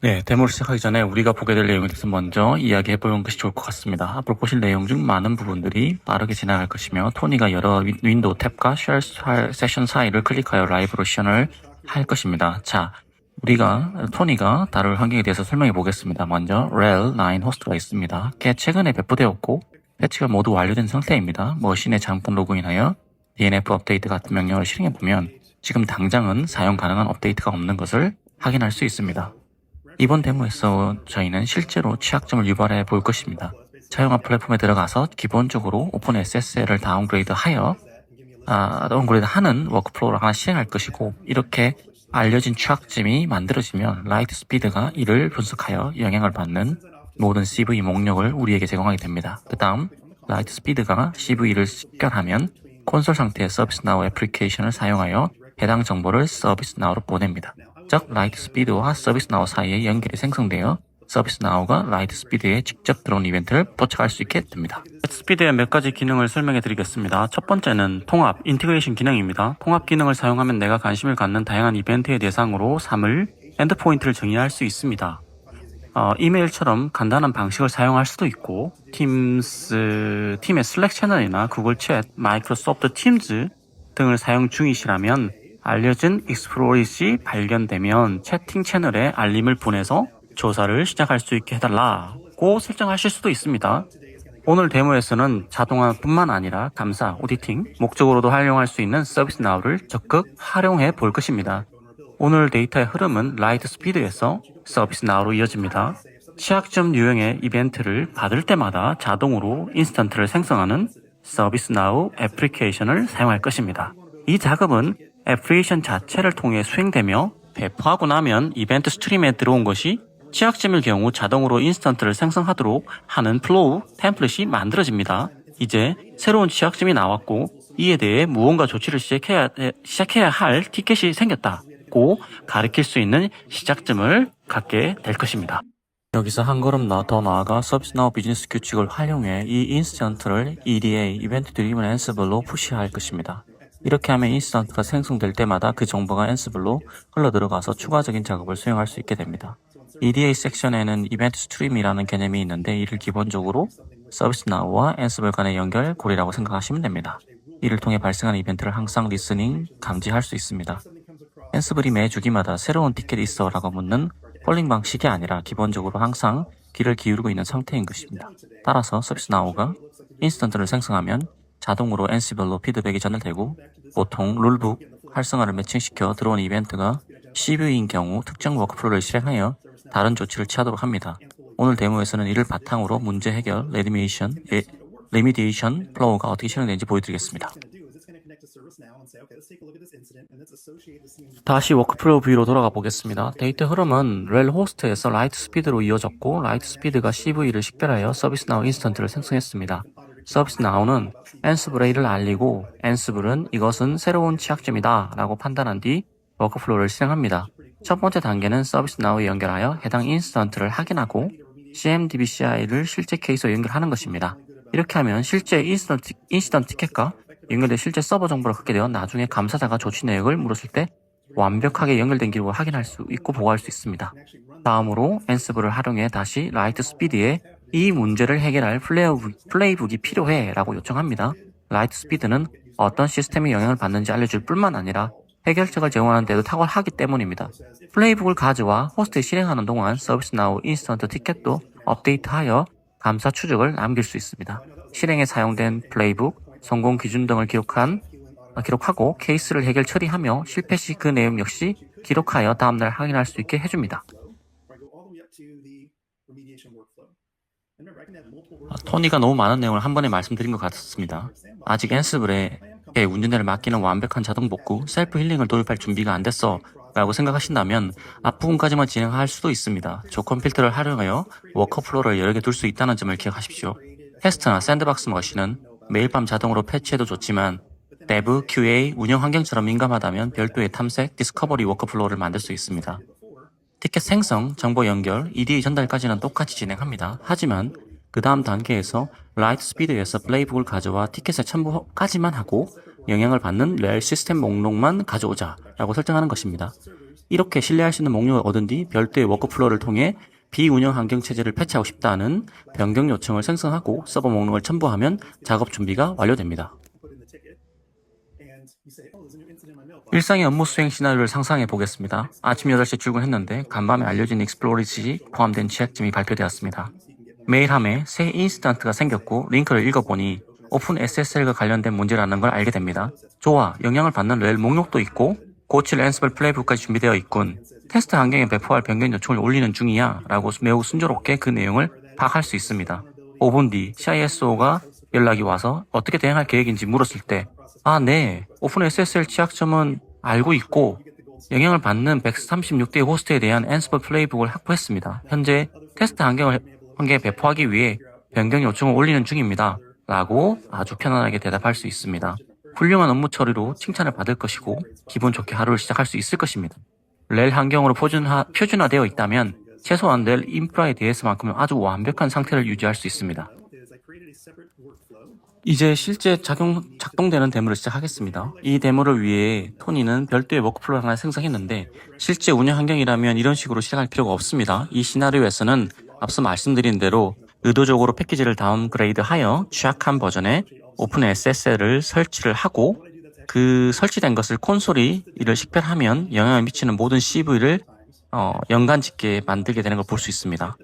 네, 데모를 시작하기 전에 우리가 보게 될 내용에 대해서 먼저 이야기해보는 것이 좋을 것 같습니다. 앞으로 보실 내용 중 많은 부분들이 빠르게 지나갈 것이며 토니가 여러 윈도우 탭과 쉐어 세션 사이를 클릭하여 라이브로 시연을 할 것입니다. 자, 토니가 다룰 환경에 대해서 설명해 보겠습니다. 먼저 rel9 호스트가 있습니다. 꽤 최근에 배포되었고 패치가 모두 완료된 상태입니다. 머신에 잠깐 로그인하여 DNF 업데이트 같은 명령을 실행해보면 지금 당장은 사용 가능한 업데이트가 없는 것을 확인할 수 있습니다. 이번 데모에서 저희는 실제로 취약점을 유발해 볼 것입니다. 사용화 플랫폼에 들어가서 기본적으로 오픈SSL을 다운그레이드하는 워크플로우를 하나 실행할 것이고, 이렇게 알려진 취약점이 만들어지면 라이트 스피드가 이를 분석하여 영향을 받는 모든 CV 목록을 우리에게 제공하게 됩니다. 그 다음 라이트 스피드가 CV를 식별하면 콘솔 상태의 서비스나우 애플리케이션을 사용하여 해당 정보를 서비스나우로 보냅니다. 즉, 라이트 스피드와 서비스나우 사이에 연결이 생성되어 서비스나우가 라이트 스피드에 직접 들어온 이벤트를 포착할 수 있게 됩니다. 라이트 스피드의 몇 가지 기능을 설명해 드리겠습니다. 첫 번째는 통합, 인티그레이션 기능입니다. 통합 기능을 사용하면 내가 관심을 갖는 다양한 이벤트의 대상으로 삼을 엔드포인트를 정의할 수 있습니다. 이메일처럼 간단한 방식을 사용할 수도 있고, 팀의 슬랙 채널이나 구글 챗, 마이크로소프트 팀즈 등을 사용 중이시라면 알려진 익스플로잇이 발견되면 채팅 채널에 알림을 보내서 조사를 시작할 수 있게 해달라고 설정하실 수도 있습니다. 오늘 데모에서는 자동화뿐만 아니라 감사, 오디팅, 목적으로도 활용할 수 있는 서비스나우를 적극 활용해 볼 것입니다. 오늘 데이터의 흐름은 라이트 스피드에서 서비스나우로 이어집니다. 취약점 유형의 이벤트를 받을 때마다 자동으로 인스턴트를 생성하는 서비스나우 애플리케이션을 사용할 것입니다. 이 작업은 애플리케이션 자체를 통해 수행되며 배포하고 나면 이벤트 스트림에 들어온 것이 취약점일 경우 자동으로 인스턴트를 생성하도록 하는 플로우 템플릿이 만들어집니다. 이제 새로운 취약점이 나왔고 이에 대해 무언가 조치를 시작해야 할 티켓이 생겼다고 가리킬 수 있는 시작점을 갖게 될 것입니다. 여기서 한 걸음 더 나아가 서비스나우 비즈니스 규칙을 활용해 이 인스턴트를 EDA, 이벤트 드리븐 앤서블로 푸시할 것입니다. 이렇게 하면 인스턴트가 생성될 때마다 그 정보가 앤서블로 흘러들어가서 추가적인 작업을 수행할 수 있게 됩니다. EDA 섹션에는 이벤트 스트림이라는 개념이 있는데 이를 기본적으로 서비스나우와 앤서블 간의 연결고리라고 생각하시면 됩니다. 이를 통해 발생하는 이벤트를 항상 리스닝, 감지할 수 있습니다. 앤서블이 매 주기마다 새로운 티켓이 있어 라고 묻는 폴링 방식이 아니라 기본적으로 항상 귀를 기울이고 있는 상태인 것입니다. 따라서 서비스나우가 인스턴트를 생성하면 자동으로 앤서블로 피드백이 전달되고 보통 룰북 활성화를 매칭시켜 들어온 이벤트가 CV인 경우 특정 워크플로우를 실행하여 다른 조치를 취하도록 합니다. 오늘 데모에서는 이를 바탕으로 문제 해결, 리미디에이션 플로우가 어떻게 실행되는지 보여드리겠습니다. 다시 워크플로우 뷰로 돌아가 보겠습니다. 데이터 흐름은 렐 호스트에서 라이트 스피드로 이어졌고 라이트 스피드가 CV를 식별하여 서비스나우 인스턴트를 생성했습니다. 서비스나우는 앤서블에 이를 알리고 앤서블은 이것은 새로운 취약점이다 라고 판단한 뒤 워크플로우를 실행합니다. 첫 번째 단계는 서비스나우에 연결하여 해당 인스턴트를 확인하고 CMDB/CI를 실제 케이스로 연결하는 것입니다. 이렇게 하면 실제 인시던트 티켓과 연결된 실제 서버 정보를 갖게 되어 나중에 감사자가 조치 내역을 물었을 때 완벽하게 연결된 기록을 확인할 수 있고 보고할 수 있습니다. 다음으로 앤서블을 활용해 다시 라이트 스피드에 이 문제를 해결할 플레이북이 필요해 라고 요청합니다. 라이트 스피드는 어떤 시스템이 영향을 받는지 알려줄 뿐만 아니라 해결책을 제공하는 데도 탁월하기 때문입니다. 플레이북을 가져와 호스트에 실행하는 동안 서비스나우 인스턴트 티켓도 업데이트하여 감사 추적을 남길 수 있습니다. 실행에 사용된 플레이북, 성공 기준 등을 기록하고 케이스를 해결 처리하며 실패 시 그 내용 역시 기록하여 다음날 확인할 수 있게 해줍니다. 토니가 너무 많은 내용을 한 번에 말씀드린 것 같습니다. 아직 앤서블에 운전대를 맡기는 완벽한 자동 복구, 셀프 힐링을 도입할 준비가 안 됐어 라고 생각하신다면 앞부분까지만 진행할 수도 있습니다. 조건 필터를 활용하여 워커플로우를 여러 개 둘 수 있다는 점을 기억하십시오. 테스트나 샌드박스 머신은 매일 밤 자동으로 패치해도 좋지만 데브, QA, 운영 환경처럼 민감하다면 별도의 탐색, 디스커버리 워커플로우를 만들 수 있습니다. 티켓 생성, 정보 연결, EDA 전달까지는 똑같이 진행합니다. 하지만 그 다음 단계에서 라이트 스피드에서 플레이북을 가져와 티켓에 첨부까지만 하고 영향을 받는 렐 시스템 목록만 가져오자 라고 설정하는 것입니다. 이렇게 신뢰할 수 있는 목록을 얻은 뒤 별도의 워크플로우를 통해 비운영 환경 체제를 패치하고 싶다는 변경 요청을 생성하고 서버 목록을 첨부하면 작업 준비가 완료됩니다. 일상의 업무 수행 시나리오를 상상해 보겠습니다. 아침 8시에 출근했는데 간밤에 알려진 익스플로리지 포함된 취약점이 발표되었습니다. 메일함에 새 인스턴트가 생겼고 링크를 읽어보니 오픈 SSL과 관련된 문제라는 걸 알게 됩니다. 좋아, 영향을 받는 렐 목록도 있고 고칠 앤서블 플레이북까지 준비되어 있군. 테스트 환경에 배포할 변경 요청을 올리는 중이야 라고 매우 순조롭게 그 내용을 파악할 수 있습니다. 5분 뒤 CISO가 연락이 와서 어떻게 대응할 계획인지 물었을 때 네, 오픈 SSL 취약점은 알고 있고 영향을 받는 136개의 호스트에 대한 앤서블 플레이북을 확보했습니다. 현재 테스트 환경에 배포하기 위해 변경 요청을 올리는 중입니다. 라고 아주 편안하게 대답할 수 있습니다. 훌륭한 업무 처리로 칭찬을 받을 것이고 기분 좋게 하루를 시작할 수 있을 것입니다. 렐 환경으로 표준화되어 있다면 최소한 렐 인프라에 대해서만큼은 아주 완벽한 상태를 유지할 수 있습니다. 이제 실제 작동되는 데모를 시작하겠습니다. 이 데모를 위해 토니는 별도의 워크플로우 하나 생성했는데 실제 운영 환경이라면 이런 식으로 시작할 필요가 없습니다. 이 시나리오에서는 앞서 말씀드린 대로 의도적으로 패키지를 다운그레이드하여 취약한 버전의 오픈 SSL을 설치를 하고 그 설치된 것을 콘솔이 이를 식별하면 영향을 미치는 모든 CV를 연관짓게 만들게 되는 걸 볼 수 있습니다.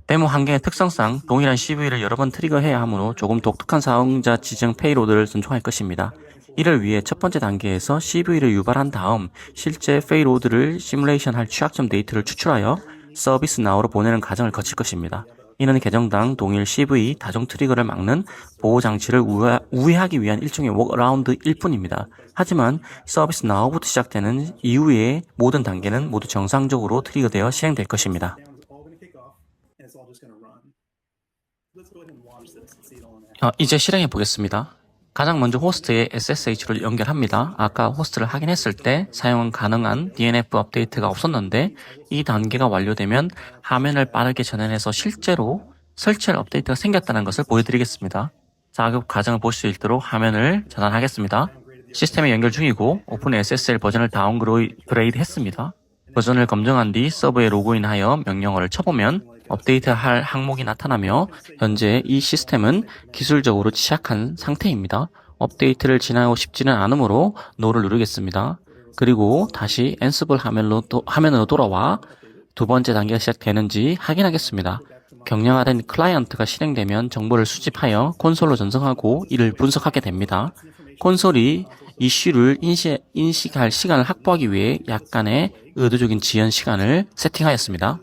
데모 환경의 특성상 동일한 CV를 여러 번 트리거해야 하므로 조금 독특한 사용자 지정 페이로드를 존중할 것입니다. 이를 위해 첫 번째 단계에서 CV를 유발한 다음 실제 페이로드를 시뮬레이션할 취약점 데이터를 추출하여 서비스 나우로 보내는 과정을 거칠 것입니다. 이는 계정당 동일 CV 다중 트리거를 막는 보호장치를 우회하기 위한 일종의 워크라운드일 뿐입니다. 하지만 서비스 나우부터 시작되는 이후의 모든 단계는 모두 정상적으로 트리거되어 실행될 것입니다. 이제 실행해 보겠습니다. 가장 먼저 호스트에 SSH를 연결합니다. 아까 호스트를 확인했을 때 사용 가능한 DNF 업데이트가 없었는데 이 단계가 완료되면 화면을 빠르게 전환해서 실제로 설치할 업데이트가 생겼다는 것을 보여드리겠습니다. 작업 과정을 볼 수 있도록 화면을 전환하겠습니다. 시스템에 연결 중이고 오픈 SSL 버전을 다운그레이드 했습니다. 버전을 검증한 뒤 서버에 로그인하여 명령어를 쳐보면 업데이트할 항목이 나타나며 현재 이 시스템은 기술적으로 취약한 상태입니다. 업데이트를 진행하고 싶지는 않으므로 NO를 누르겠습니다. 그리고 다시 앤서블 화면으로 돌아와 두 번째 단계가 시작되는지 확인하겠습니다. 경량화된 클라이언트가 실행되면 정보를 수집하여 콘솔로 전송하고 이를 분석하게 됩니다. 콘솔이 이슈를 인식할 시간을 확보하기 위해 약간의 의도적인 지연 시간을 세팅하였습니다.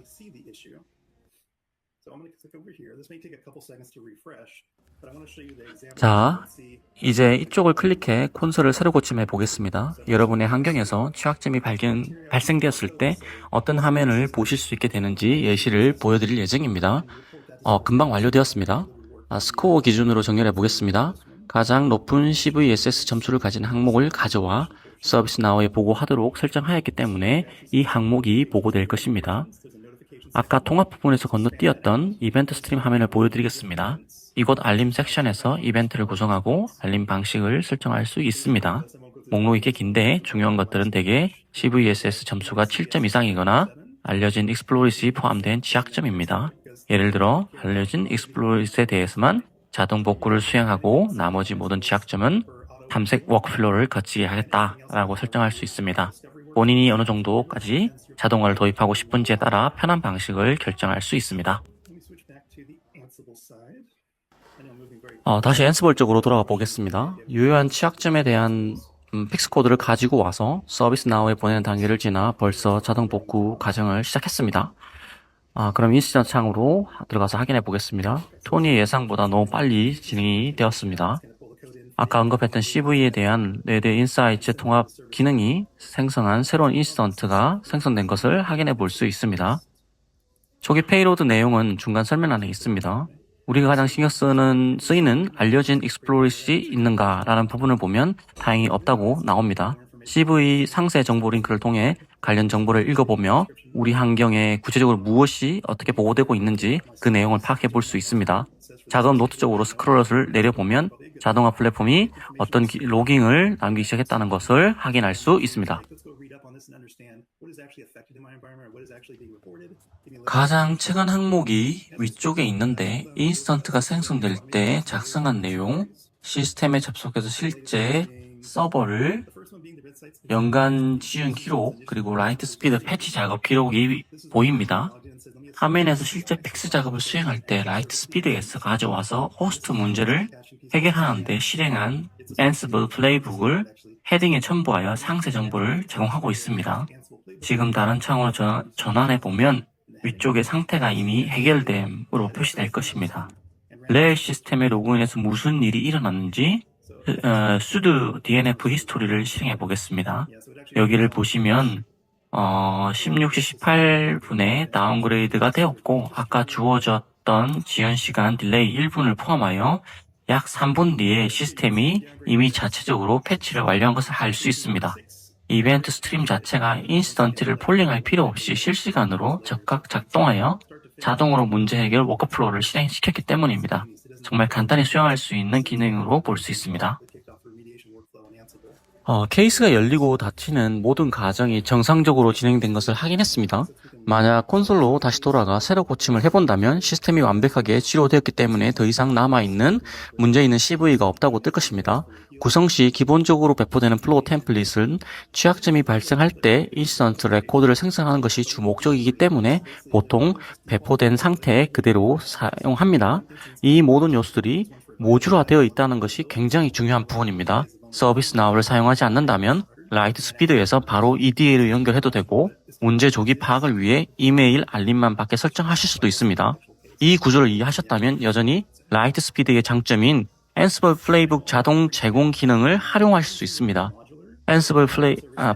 자, 이제 이쪽을 클릭해 콘솔을 새로 고침해 보겠습니다. 여러분의 환경에서 취약점이 발생되었을 때 어떤 화면을 보실 수 있게 되는지 예시를 보여드릴 예정입니다. 금방 완료되었습니다. 스코어 기준으로 정렬해 보겠습니다. 가장 높은 CVSS 점수를 가진 항목을 가져와 서비스 나우에 보고하도록 설정하였기 때문에 이 항목이 보고될 것입니다. 아까 통합 부분에서 건너뛰었던 이벤트 스트림 화면을 보여드리겠습니다. 이곳 알림 섹션에서 이벤트를 구성하고 알림 방식을 설정할 수 있습니다. 목록이 꽤 긴데 중요한 것들은 대개 CVSS 점수가 7점 이상이거나 알려진 익스플로잇이 포함된 취약점입니다. 예를 들어 알려진 익스플로잇에 대해서만 자동 복구를 수행하고 나머지 모든 취약점은 탐색 워크플로우를 거치게 하겠다라고 설정할 수 있습니다. 본인이 어느 정도까지 자동화를 도입하고 싶은지에 따라 편한 방식을 결정할 수 있습니다. 다시 앤서블 쪽으로 돌아가 보겠습니다. 유효한 취약점에 대한 픽스 코드를 가지고 와서 서비스 나우에 보내는 단계를 지나 벌써 자동 복구 과정을 시작했습니다. 그럼 인시던트 창으로 들어가서 확인해 보겠습니다. 토니의 예상보다 너무 빨리 진행이 되었습니다. 아까 언급했던 CV에 대한 레드 인사이트 통합 기능이 생성한 새로운 인시던트가 생성된 것을 확인해 볼 수 있습니다. 초기 페이로드 내용은 중간 설명란에 있습니다. 우리가 가장 신경 쓰이는 알려진 익스플로잇이 있는가 라는 부분을 보면 다행히 없다고 나옵니다. CV 상세 정보 링크를 통해 관련 정보를 읽어보며 우리 환경에 구체적으로 무엇이 어떻게 보호되고 있는지 그 내용을 파악해 볼 수 있습니다. 작업 노트 쪽으로 스크롤러를 내려보면 자동화 플랫폼이 어떤 로깅을 남기기 시작했다는 것을 확인할 수 있습니다. 가장 최근 항목이 위쪽에 있는데 인스턴트가 생성될 때 작성한 내용, 시스템에 접속해서 실제 서버를 연간 지운 기록, 그리고 라이트 스피드 패치 작업 기록이 보입니다. 화면에서 실제 픽스 작업을 수행할 때 라이트 스피드에서 가져와서 호스트 문제를 해결하는데 실행한 Ansible 플레이북을 헤딩에 첨부하여 상세 정보를 제공하고 있습니다. 지금 다른 창으로 전환해보면 위쪽의 상태가 이미 해결됨으로 표시될 것입니다. 레일 시스템에 로그인해서 무슨 일이 일어났는지 sudo dnf 히스토리를 실행해 보겠습니다. 여기를 보시면 16시 18분에 다운그레이드가 되었고 아까 주어졌던 지연 시간 딜레이 1분을 포함하여 약 3분 뒤에 시스템이 이미 자체적으로 패치를 완료한 것을 알 수 있습니다. 이벤트 스트림 자체가 인스턴트를 폴링할 필요 없이 실시간으로 즉각 작동하여 자동으로 문제 해결 워크플로우를 실행시켰기 때문입니다. 정말 간단히 수행할 수 있는 기능으로 볼 수 있습니다. 케이스가 열리고 닫히는 모든 과정이 정상적으로 진행된 것을 확인했습니다. 만약 콘솔로 다시 돌아가 새로 고침을 해본다면 시스템이 완벽하게 치료되었기 때문에 더 이상 남아있는 문제 있는 CV가 없다고 뜰 것입니다. 구성 시 기본적으로 배포되는 플로우 템플릿은 취약점이 발생할 때 인스턴트 레코드를 생성하는 것이 주 목적이기 때문에 보통 배포된 상태 그대로 사용합니다. 이 모든 요소들이 모듈화되어 있다는 것이 굉장히 중요한 부분입니다. 서비스 나우를 사용하지 않는다면 라이트 스피드에서 바로 EDA를 연결해도 되고 문제 조기 파악을 위해 이메일 알림만 받게 설정하실 수도 있습니다. 이 구조를 이해하셨다면 여전히 라이트 스피드의 장점인 Ansible 플레이북 자동 제공 기능을 활용하실 수 있습니다. Ansible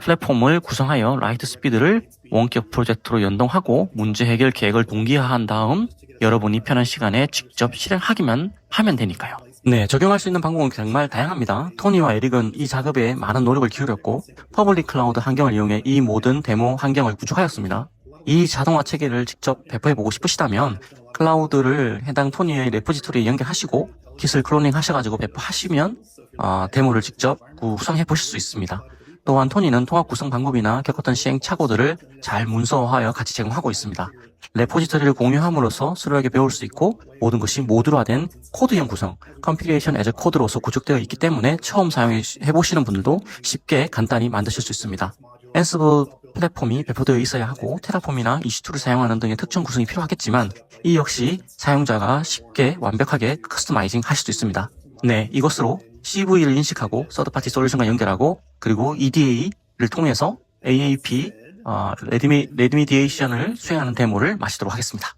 플랫폼을 구성하여 라이트 스피드를 원격 프로젝트로 연동하고 문제 해결 계획을 동기화한 다음 여러분이 편한 시간에 직접 실행하기만 하면 되니까요. 네, 적용할 수 있는 방법은 정말 다양합니다. 토니와 에릭은 이 작업에 많은 노력을 기울였고 퍼블릭 클라우드 환경을 이용해 이 모든 데모 환경을 구축하였습니다. 이 자동화 체계를 직접 배포해보고 싶으시다면 클라우드를 해당 토니의 레포지토리에 연결하시고 기술 클로닝 하셔가지고 배포하시면 데모를 직접 구성해 보실 수 있습니다. 또한 토니는 통합 구성 방법이나 겪었던 시행착오들을 잘 문서화하여 같이 제공하고 있습니다. 레포지토리를 공유함으로써 수월하게 배울 수 있고 모든 것이 모듈화된 코드형 구성, 컴필레이션 에즈 코드로서 구축되어 있기 때문에 처음 사용해보시는 분들도 쉽게 간단히 만드실 수 있습니다. Ansible 플랫폼이 배포되어 있어야 하고 테라폼이나 EC2를 사용하는 등의 특정 구성이 필요하겠지만 이 역시 사용자가 쉽게 완벽하게 커스터마이징 할 수도 있습니다. 네, 이것으로 CV를 인식하고 서드파티 솔루션과 연결하고 그리고 EDA를 통해서 AAP 레드미디에이션을 수행하는 데모를 마치도록 하겠습니다.